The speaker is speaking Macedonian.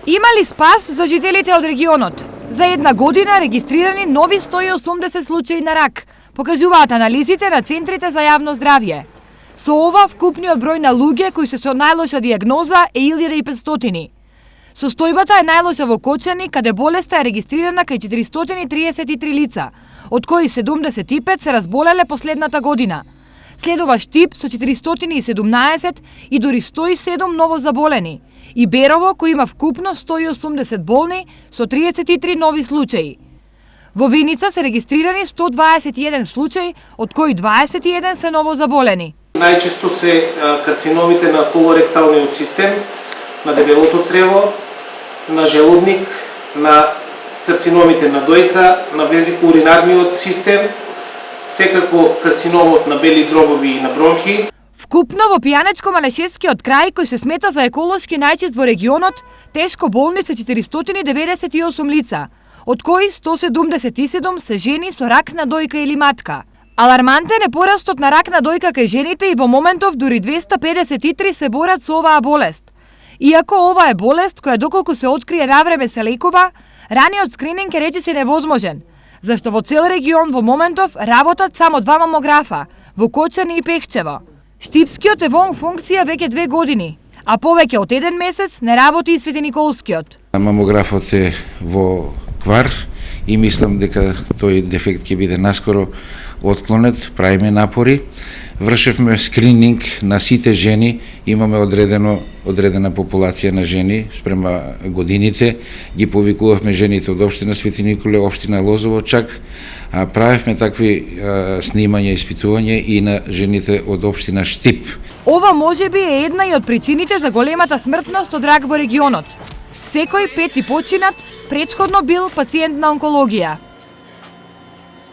Има ли спас за жителите од регионот? За една година регистрирани нови 180 случаи на рак, покажуваат анализите на центрите за јавно здравје. Со ова, вкупниот број на луѓе кои се со најлоша диагноза е 1500. Состојбата е најлоша во Кочани, каде болеста е регистрирана кај 433 лица, од кои 75 се разболеле последната година. Следува Штип со 417 и дури 107 ново заболени, и Берово кој има вкупно 180 болни со 33 нови случаи. Во Виница се регистрирани 121 случаи, од кои 21 се ново заболени. Најчесто се карциномите на колоректалниот систем, на дебелото црево, на желудник, на карциномите на дојка, на везико-уринарниот систем, секако карциномот на бели дробови и на бронхи. Вкупно во Пијанечко-Малешевскиот крај, кој се смета за еколошки најчист во регионот, тешко болни се 498 лица, од кои 177 се жени со рак на дојка или матка. Алармантен е порастот на рак на дојка кај жените и во моментов дури 253 се борат со оваа болест. Иако ова е болест која доколку се открие навреме се лекува, раниот скрининг е речиси невозможен, зашто во цел регион во моментов работат само 2 мамографа, во Кочани и Пехчево. Штипскиот е во функција веќе 2 години, а повеќе од 1 месец не работи и Свети Николскиот. Мамографот е во квар и мислам дека тој дефект ќе биде наскоро отклонет, правиме напори. Вршевме скрининг на сите жени, имаме одредена популација на жени спрема годините, ги повикувавме жените од општина Свети Николе, општина Лозово, чак правевме такви снимања и испитувања и на жените од општина Штип. Ова можеби е една и од причините за големата смртност од рак во регионот. Секој 5 починат претходно бил пациент на онкологија.